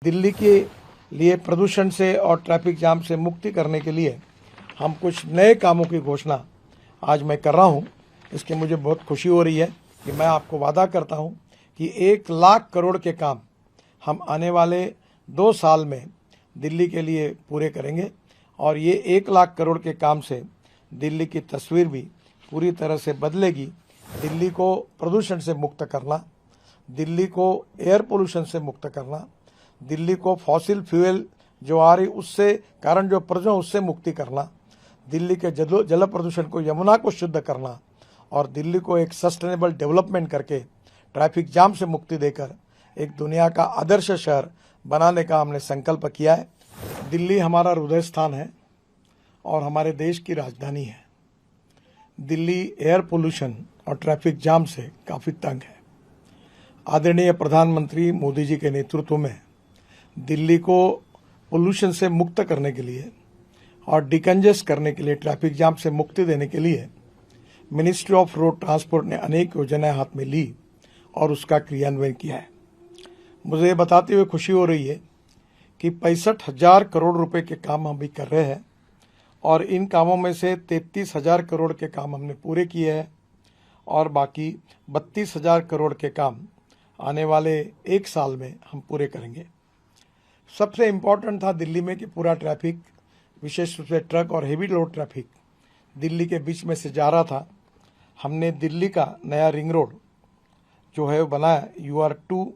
दिल्ली के लिए प्रदूषण से और ट्रैफिक जाम से मुक्ति करने के लिए हम कुछ नए कामों की घोषणा आज मैं कर रहा हूं। इसकी मुझे बहुत खुशी हो रही है कि मैं आपको वादा करता हूं कि 1,00,000 करोड़ के काम हम आने वाले 2 साल में दिल्ली के लिए पूरे करेंगे और ये 1,00,000 करोड़ के काम से दिल्ली की तस्वीर भी पूरी तरह से बदलेगी। दिल्ली को प्रदूषण से मुक्त करना, दिल्ली को एयर पोल्यूशन से मुक्त करना, दिल्ली को फॉसिल फ्यूल जो आ रही उससे कारण जो प्रदूषण उससे मुक्ति करना, दिल्ली के जल प्रदूषण को, यमुना को शुद्ध करना और दिल्ली को एक सस्टेनेबल डेवलपमेंट करके ट्रैफिक जाम से मुक्ति देकर एक दुनिया का आदर्श शहर बनाने का हमने संकल्प किया है। दिल्ली हमारा हृदय स्थान है और हमारे देश की राजधानी है। दिल्ली एयर पोल्यूशन और ट्रैफिक जाम से काफ़ी तंग है। आदरणीय प्रधानमंत्री मोदी जी के नेतृत्व में दिल्ली को पोल्यूशन से मुक्त करने के लिए और डिकंजेस्ट करने के लिए, ट्रैफिक जाम से मुक्ति देने के लिए मिनिस्ट्री ऑफ रोड ट्रांसपोर्ट ने अनेक योजनाएं हाथ में ली और उसका क्रियान्वयन किया है। मुझे ये बताते हुए खुशी हो रही है कि 65,000 करोड़ रुपए के काम हम भी कर रहे हैं और इन कामों में से 33,000 करोड़ के काम हमने पूरे किए हैं और बाकी 32,000 करोड़ के काम आने वाले 1 साल में हम पूरे करेंगे। सबसे इम्पोर्टेंट था दिल्ली में कि पूरा ट्रैफिक, विशेष रूप से ट्रक और हेवी लोड ट्रैफिक दिल्ली के बीच में से जा रहा था। हमने दिल्ली का नया रिंग रोड जो है वो बनाया UR2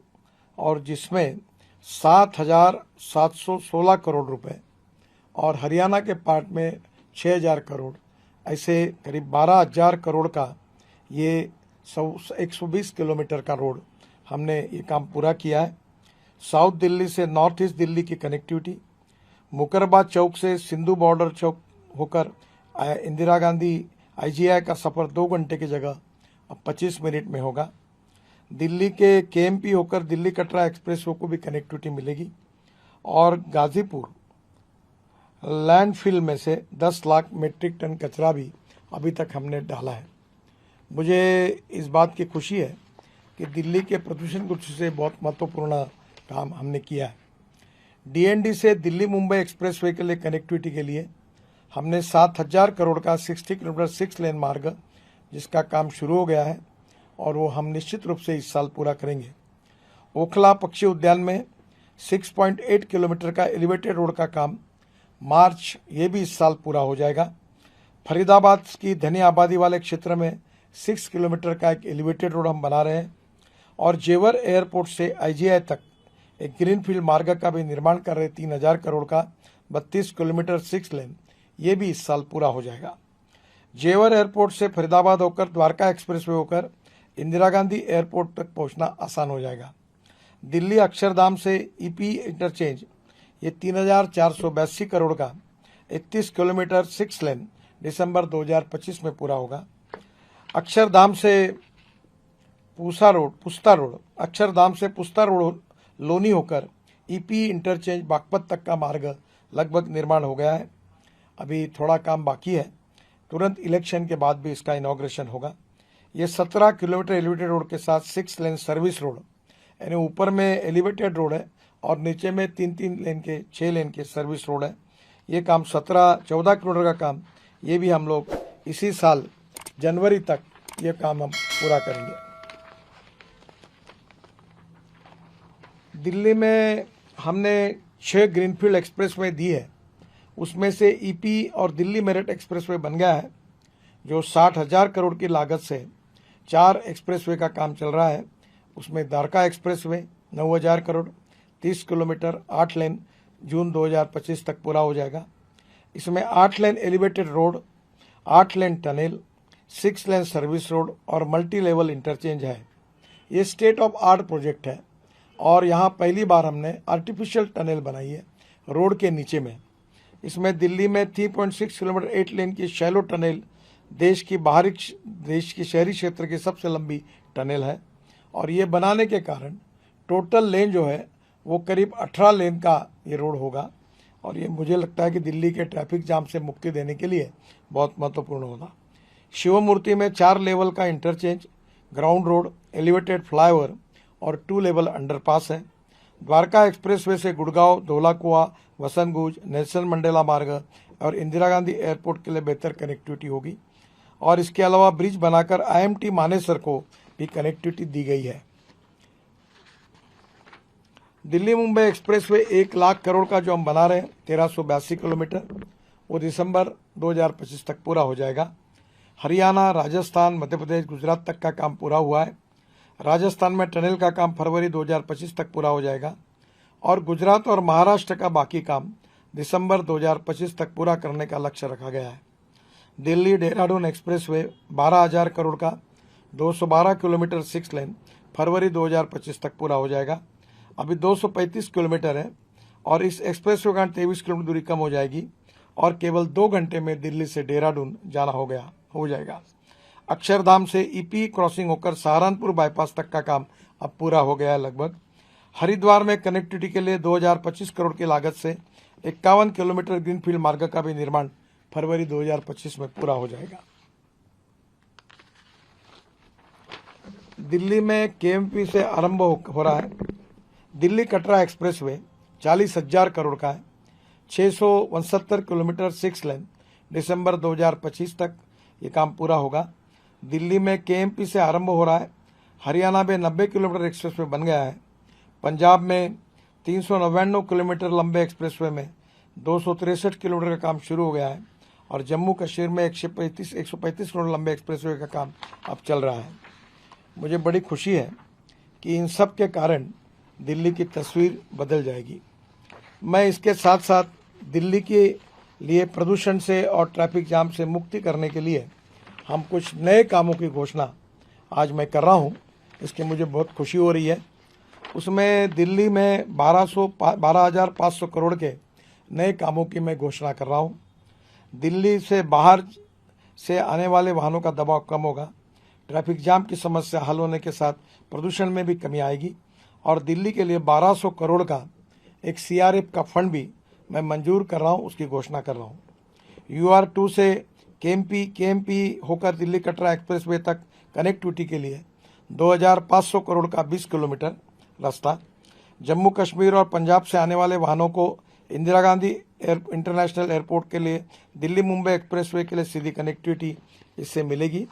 और जिसमें 7,716 करोड़ रुपए और हरियाणा के पार्ट में 6,000 करोड़, ऐसे करीब 12,000 करोड़ का ये 120 किलोमीटर का रोड हमने ये काम पूरा किया है। साउथ दिल्ली से नॉर्थ ईस्ट दिल्ली की कनेक्टिविटी, मुकरबाद चौक से सिंधु बॉर्डर चौक होकर इंदिरा गांधी IGI का सफ़र 2 घंटे की जगह अब 25 मिनट में होगा। दिल्ली के KMP होकर दिल्ली कटरा एक्सप्रेस वे को भी कनेक्टिविटी मिलेगी और गाजीपुर लैंडफिल में से 10 लाख मीट्रिक टन कचरा भी अभी तक हमने डाला है। मुझे इस बात की खुशी है कि दिल्ली के प्रदूषण कुछ से बहुत महत्वपूर्ण काम हमने किया है। DND से दिल्ली मुंबई एक्सप्रेसवे के लिए कनेक्टिविटी के लिए हमने 7,000 करोड़ का 60 किलोमीटर 6 लेन मार्ग, जिसका काम शुरू हो गया है और वो हम निश्चित रूप से इस साल पूरा करेंगे। ओखला पक्षी उद्यान में 6.8 किलोमीटर का एलिवेटेड रोड का काम मार्च, ये भी इस साल पूरा हो जाएगा। फरीदाबाद की घनी आबादी वाले क्षेत्र में 6 किलोमीटर का एक एलिवेटेड रोड हम बना रहे हैं और जेवर एयरपोर्ट से IGI तक एक ग्रीनफील्ड मार्ग का भी निर्माण कर रहे 3,000 करोड़ का 32 किलोमीटर 6 लेन, ये भी इस साल पूरा हो जाएगा। जेवर एयरपोर्ट से फरीदाबाद होकर द्वारका एक्सप्रेसवे होकर इंदिरा गांधी एयरपोर्ट तक पहुंचना आसान हो जाएगा। दिल्ली अक्षरधाम से EP इंटरचेंज, ये 3,482 करोड़ का 31 किलोमीटर 6 लेन दिसंबर 2025 में पूरा होगा। अक्षरधाम से पुस्ता रोड, अक्षरधाम से पुस्ता रोड लोनी होकर EP इंटरचेंज बागपत तक का मार्ग लगभग निर्माण हो गया है। अभी थोड़ा काम बाकी है, तुरंत इलेक्शन के बाद भी इसका इनॉग्रेशन होगा। ये 17 किलोमीटर एलिवेटेड रोड के साथ 6 लेन सर्विस रोड, यानी ऊपर में एलिवेटेड रोड है और नीचे में 3-3 लेन के 6 लेन के सर्विस रोड है। ये काम 14 किलोमीटर का काम, ये भी हम लोग इसी साल जनवरी तक ये काम हम पूरा करेंगे। दिल्ली में हमने 6 ग्रीनफील्ड एक्सप्रेसवे दी है, उसमें से EP और दिल्ली मेरठ एक्सप्रेसवे बन गया है जो 60,000 करोड़ की लागत से 4 एक्सप्रेसवे का काम चल रहा है। उसमें द्वारका एक्सप्रेसवे 9,000 करोड़ 30 किलोमीटर 8 लेन जून 2025 तक पूरा हो जाएगा। इसमें 8 लेन एलिवेटेड रोड, 8 लेन टनल, 6 लेन सर्विस रोड और मल्टी लेवल इंटरचेंज है। ये स्टेट ऑफ आर्ट प्रोजेक्ट है और यहाँ पहली बार हमने आर्टिफिशियल टनल बनाई है रोड के नीचे में। इसमें दिल्ली में 3.6 किलोमीटर 8 लेन की शैलो टनल देश की शहरी क्षेत्र की सबसे लंबी टनल है और ये बनाने के कारण टोटल लेन जो है वो करीब 18 लेन का ये रोड होगा और ये मुझे लगता है कि दिल्ली के ट्रैफिक जाम से मुक्ति देने के लिए बहुत महत्वपूर्ण होगा। शिवमूर्ति में 4 लेवल का interchange, ground road, elevated flyover और 2 लेवल अंडरपास है। द्वारका एक्सप्रेसवे से गुड़गांव, धौलाकुआ, वसंतगुज, नेल्सन मंडेला मार्ग और इंदिरा गांधी एयरपोर्ट के लिए बेहतर कनेक्टिविटी होगी। और इसके अलावा ब्रिज बनाकर IMT मानेसर को भी कनेक्टिविटी दी गई है। दिल्ली मुंबई एक्सप्रेसवे 1 लाख करोड़ का जो हम बना रहे हैं 1382 किलोमीटर, वो दिसंबर 2025 तक पूरा हो जाएगा। हरियाणा, राजस्थान, मध्य प्रदेश, गुजरात तक का काम पूरा हुआ है। राजस्थान में टनल का काम फरवरी 2025 तक पूरा हो जाएगा और गुजरात और महाराष्ट्र का बाकी काम दिसंबर 2025 तक पूरा करने का लक्ष्य रखा गया है। दिल्ली देहरादून एक्सप्रेसवे 12,000 करोड़ का 212 किलोमीटर 6 लेन फरवरी 2025 तक पूरा हो जाएगा। अभी 235 किलोमीटर है और इस एक्सप्रेसवे का 23 किलोमीटर दूरी कम हो जाएगी और केवल 2 घंटे में दिल्ली से देहरादून जाना हो जाएगा। अक्षरधाम से EP क्रॉसिंग होकर सहारनपुर बाईपास तक का काम अब पूरा हो गया है लगभग। हरिद्वार में कनेक्टिविटी के लिए 2025 करोड़ की लागत से 51 किलोमीटर ग्रीनफील्ड मार्ग का भी निर्माण फरवरी 2025 में पूरा हो जाएगा। दिल्ली में KMP से आरंभ हो रहा है दिल्ली कटरा एक्सप्रेसवे 40,000 करोड़ का है, 669 किलोमीटर 6 लेन दिसंबर 2025 तक ये काम पूरा होगा। दिल्ली में KMP से आरंभ हो रहा है। हरियाणा में 90 किलोमीटर एक्सप्रेसवे बन गया है। पंजाब में 399 किलोमीटर लंबे एक्सप्रेसवे में 263 किलोमीटर का काम शुरू हो गया है और जम्मू कश्मीर में 135 किलोमीटर लंबे एक्सप्रेसवे का काम अब चल रहा है। मुझे बड़ी खुशी है कि इन सब के कारण दिल्ली की तस्वीर बदल जाएगी। मैं इसके साथ साथ दिल्ली के लिए प्रदूषण से और ट्रैफिक जाम से मुक्ति करने के लिए हम कुछ नए कामों की घोषणा आज मैं कर रहा हूं। इसकी मुझे बहुत खुशी हो रही है। उसमें दिल्ली में 12,500 करोड़ के नए कामों की मैं घोषणा कर रहा हूं। दिल्ली से बाहर से आने वाले वाहनों का दबाव कम होगा, ट्रैफिक जाम की समस्या हल होने के साथ प्रदूषण में भी कमी आएगी और दिल्ली के लिए 1200 करोड़ का एक CRF का फंड भी मैं मंजूर कर रहा हूं, उसकी घोषणा कर रहा हूं। UR2 से KMP होकर दिल्ली कटरा एक्सप्रेसवे तक कनेक्टिविटी के लिए 2,500 करोड़ का 20 किलोमीटर रास्ता। जम्मू कश्मीर और पंजाब से आने वाले वाहनों को इंदिरा गांधी इंटरनेशनल एयरपोर्ट के लिए दिल्ली मुंबई एक्सप्रेसवे के लिए सीधी कनेक्टिविटी इससे मिलेगी।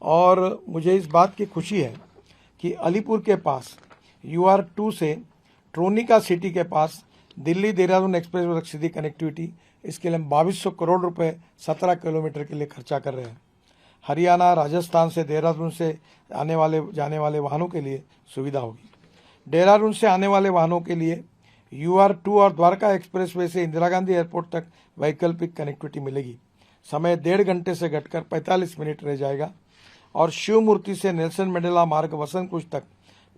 और मुझे इस बात की खुशी है कि अलीपुर के पास UR2 से ट्रोनिका सिटी के पास दिल्ली देहरादून एक्सप्रेसवे तक सीधी कनेक्टिविटी, इसके लिए हम 2200 करोड़ रुपए 17 किलोमीटर के लिए खर्चा कर रहे हैं। हरियाणा, राजस्थान से देहरादून से जाने वाले वाहनों के लिए सुविधा होगी। देहरादून से आने वाले वाहनों के लिए UR2 और द्वारका एक्सप्रेसवे से इंदिरा गांधी एयरपोर्ट तक वैकल्पिक कनेक्टिविटी मिलेगी। समय 1.5 घंटे से घटकर 45 मिनट रह जाएगा और शिव मूर्ति से नेल्सन मंडेला मार्ग वसंतकुज तक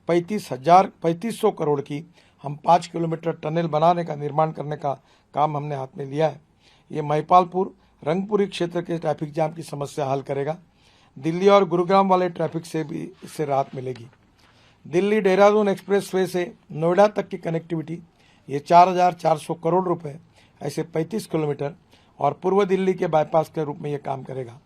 3500 करोड़ की हम 5 किलोमीटर टनल बनाने का निर्माण करने का काम हमने हाथ में लिया है। ये महिपालपुर रंगपुरी क्षेत्र के ट्रैफिक जाम की समस्या हल करेगा। दिल्ली और गुरुग्राम वाले ट्रैफिक से भी इससे राहत मिलेगी। दिल्ली देहरादून एक्सप्रेसवे से नोएडा तक की कनेक्टिविटी, ये 4,400 करोड़ रुपए ऐसे 35 किलोमीटर और पूर्व दिल्ली के बाईपास के रूप में ये काम करेगा।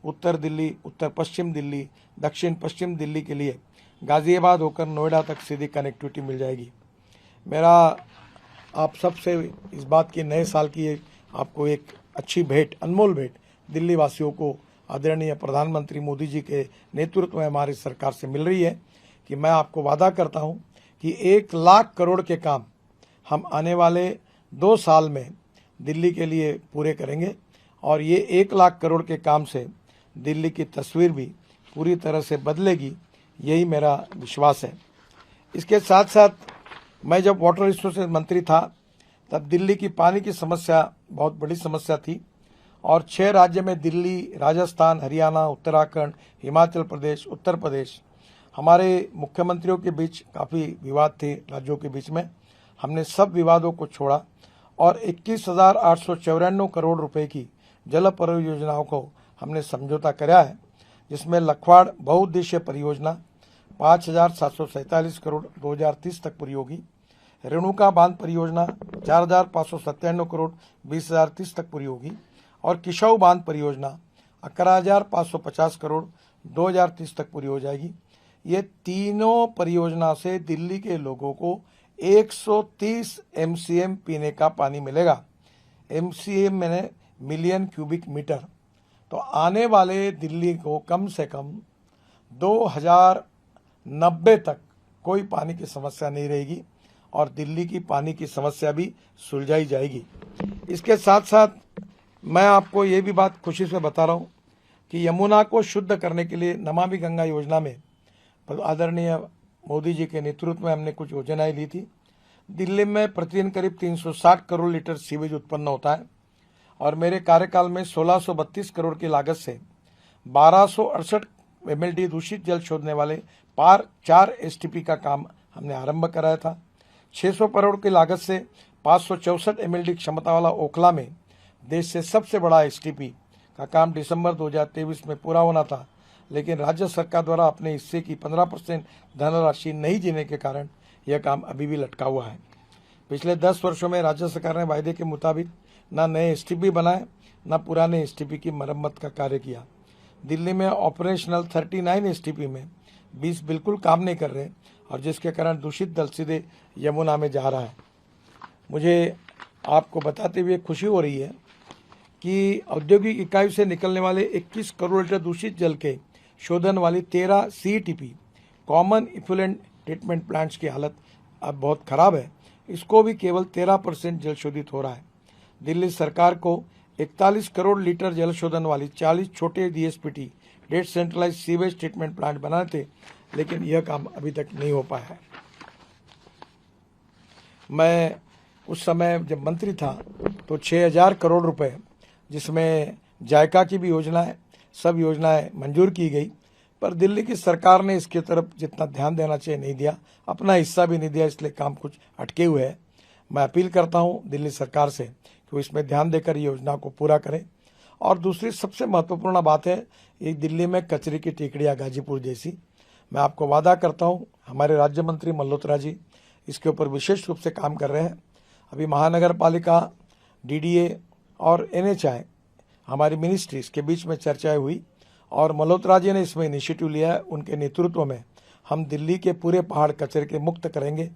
उत्तर दिल्ली, उत्तर पश्चिम दिल्ली, दक्षिण पश्चिम दिल्ली के लिए गाजियाबाद होकर नोएडा तक सीधी कनेक्टिविटी मिल जाएगी। मेरा आप सबसे इस बात की नए साल की आपको एक अच्छी भेंट, अनमोल भेंट दिल्ली वासियों को आदरणीय प्रधानमंत्री मोदी जी के नेतृत्व में हमारी सरकार से मिल रही है कि मैं आपको वादा करता हूं कि 1 लाख करोड़ के काम हम आने वाले 2 साल में दिल्ली के लिए पूरे करेंगे और ये 1 लाख करोड़ के काम से दिल्ली की तस्वीर भी पूरी तरह से बदलेगी, यही मेरा विश्वास है। इसके साथ साथ मैं जब वाटर रिसोर्सेज मंत्री था तब दिल्ली की पानी की समस्या बहुत बड़ी समस्या थी और 6 राज्य में दिल्ली, राजस्थान, हरियाणा, उत्तराखंड, हिमाचल प्रदेश, उत्तर प्रदेश, हमारे मुख्यमंत्रियों के बीच काफ़ी विवाद थे राज्यों के बीच में। हमने सब विवादों को छोड़ा और 21,894 करोड़ रुपए की जल परियोजनाओं को हमने समझौता कराया है, जिसमें लखवाड़ बहुउद्देशीय परियोजना 5,747 करोड़ 2030 तक पूरी होगी। रेणुका बांध परियोजना 4,597 करोड़ 2030 तक पूरी होगी और किशाऊ बांध परियोजना 11,550 करोड़ 2030 तक पूरी हो जाएगी। ये तीनों परियोजना से दिल्ली के लोगों को 130 MCM पीने का पानी मिलेगा। MCM मैंने मिलियन क्यूबिक मीटर। तो आने वाले दिल्ली को कम से कम 2090 तक कोई पानी की समस्या नहीं रहेगी और दिल्ली की पानी की समस्या भी सुलझाई जाएगी। इसके साथ साथ मैं आपको ये भी बात खुशी से बता रहा हूँ कि यमुना को शुद्ध करने के लिए नमामि गंगा योजना में आदरणीय मोदी जी के नेतृत्व में हमने कुछ योजनाएं ली थी। दिल्ली में प्रतिदिन करीब 360 करोड़ लीटर सीवेज उत्पन्न होता है और मेरे कार्यकाल में 1632 करोड़ की लागत से 1268 MLD दूषित जल छोड़ने वाले 4 STP का काम हमने आरंभ कराया था। 600 करोड़ की लागत से 564 MLD क्षमता वाला ओखला में देश से सबसे बड़ा STP का काम दिसंबर 2023 में पूरा होना था, लेकिन राज्य सरकार द्वारा अपने हिस्से की 15% धनराशि नहीं देने के कारण यह काम अभी भी लटका हुआ है। पिछले 10 वर्षों में राज्य सरकार ने वायदे के मुताबिक न नए STP बनाए न पुराने STP की मरम्मत का कार्य किया। दिल्ली में ऑपरेशनल 39 STP में 20 बिल्कुल काम नहीं कर रहे और जिसके कारण दूषित जल सीधे यमुना में जा रहा है। मुझे आपको बताते हुए खुशी हो रही है कि औद्योगिक इकाई से निकलने वाले 21 करोड़ लीटर दूषित जल के शोधन वाली 13 CETP common effluent treatment plants की हालत अब बहुत खराब है। इसको भी केवल 13% जल शोधित हो रहा है। दिल्ली सरकार को 41 करोड़ लीटर जल शोधन वाली 40 छोटे DSPT decentralised sewage treatment plant बनाए थे, लेकिन यह काम अभी तक नहीं हो पाया है। मैं उस समय जब मंत्री था तो 6000 करोड़ रुपए, जिसमें जायका की भी योजना है, सब योजनाएं मंजूर की गई, पर दिल्ली की सरकार ने इसकी तरफ जितना ध्यान देना चाहिए नहीं दिया, अपना हिस्सा भी नहीं दिया, इसलिए काम कुछ अटके हुए है। मैं अपील करता हूं दिल्ली सरकार से कि वो इसमें ध्यान देकर ये योजना को पूरा करें। और दूसरी सबसे महत्वपूर्ण बात है, ये दिल्ली में कचरे की टेकड़ियाँ गाजीपुर जैसी, मैं आपको वादा करता हूँ हमारे राज्य मंत्री मल्होत्रा जी इसके ऊपर विशेष रूप से काम कर रहे हैं। अभी महानगर पालिका, DDA और NHI हमारी मिनिस्ट्रीज के बीच में चर्चाएं हुई और मल्होत्रा जी ने इसमें इनिशिएटिव लिया है। उनके नेतृत्व में हम दिल्ली के पूरे पहाड़ कचरे के मुक्त करेंगे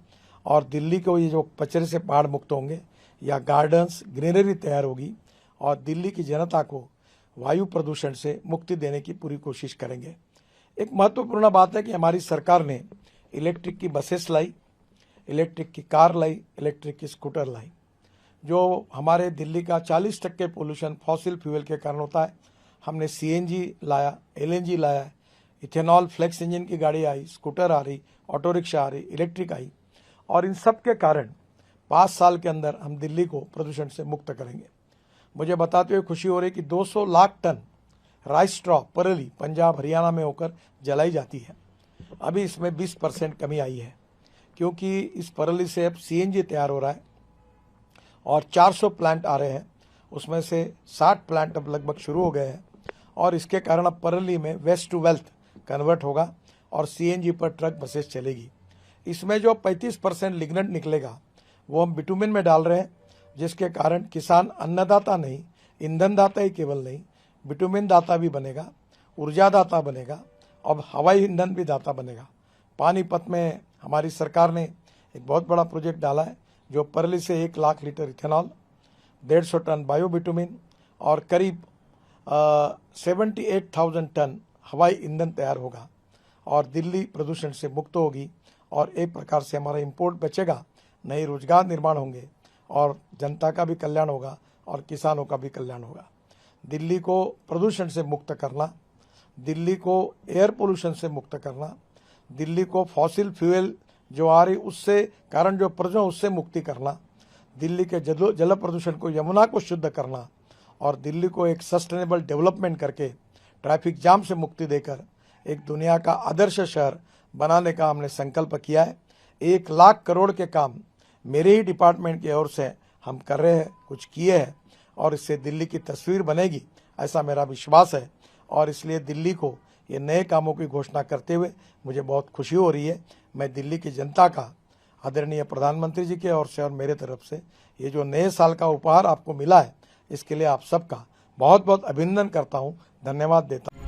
और दिल्ली को ये जो कचरे से पहाड़ मुक्त होंगे या गार्डन्स, ग्रीनरी तैयार होगी और दिल्ली की जनता को वायु प्रदूषण से मुक्ति देने की पूरी कोशिश करेंगे। एक महत्वपूर्ण बात है कि हमारी सरकार ने इलेक्ट्रिक की बसेस लाई, इलेक्ट्रिक की कार लाई, इलेक्ट्रिक की स्कूटर लाई। जो हमारे दिल्ली का 40% पोल्यूशन फॉसिल फ्यूल के कारण होता है, हमने CNG लाया, LNG लाया, इथेनॉल फ्लेक्स इंजन की गाड़ी आई, स्कूटर आ रही, ऑटो रिक्शा आ रही, इलेक्ट्रिक आई और इन सब के कारण 5 साल के अंदर हम दिल्ली को प्रदूषण से मुक्त करेंगे। मुझे बताते हुए खुशी हो रही कि 200 लाख टन राइस स्ट्रॉ परेली पंजाब हरियाणा में होकर जलाई जाती है। अभी इसमें 20% कमी आई है क्योंकि इस परेली से अब CNG तैयार हो रहा है और 400 प्लांट आ रहे हैं, उसमें से 60 प्लांट अब लगभग शुरू हो गए हैं और इसके कारण अब परेली में वेस्ट टू वेल्थ कन्वर्ट होगा और CNG पर ट्रक बसेस चलेगी। इसमें जो 35% लिग्नेंट निकलेगा वो हम बिटुमिन में डाल रहे हैं, जिसके कारण किसान अन्नदाता नहीं, ईंधन दाता ही केवल नहीं, बिटुमिन दाता भी बनेगा, ऊर्जा दाता बनेगा और हवाई ईंधन भी दाता बनेगा। पानीपत में हमारी सरकार ने एक बहुत बड़ा प्रोजेक्ट डाला है जो परेली से 1 lakh litre ethanol, 150 tonne bio bitumen और करीब 78,000 टन हवाई ईंधन तैयार होगा और दिल्ली प्रदूषण से मुक्त होगी और एक प्रकार से हमारा इंपोर्ट बचेगा, नए रोजगार निर्माण होंगे और जनता का भी कल्याण होगा और किसानों का भी कल्याण होगा। दिल्ली को प्रदूषण से मुक्त करना, दिल्ली को एयर पोल्यूशन से मुक्त करना, दिल्ली को फॉसिल फ्यूल जो आ रही उससे कारण जो प्रदूषण उससे मुक्ति करना, दिल्ली के जल प्रदूषण को, यमुना को शुद्ध करना और दिल्ली को एक सस्टेनेबल डेवलपमेंट करके ट्रैफिक जाम से मुक्ति देकर एक दुनिया का आदर्श शहर बनाने का हमने संकल्प किया है। 1 लाख करोड़ के काम मेरे ही डिपार्टमेंट की ओर से हम कर रहे हैं, कुछ किए हैं और इससे दिल्ली की तस्वीर बनेगी, ऐसा मेरा विश्वास है। और इसलिए दिल्ली को ये नए कामों की घोषणा करते हुए मुझे बहुत खुशी हो रही है। मैं दिल्ली की जनता का, आदरणीय प्रधानमंत्री जी के ओर से और मेरे तरफ से ये जो नए साल का उपहार आपको मिला है, इसके लिए आप सबका बहुत बहुत अभिनंदन करता हूँ, धन्यवाद देता हूँ।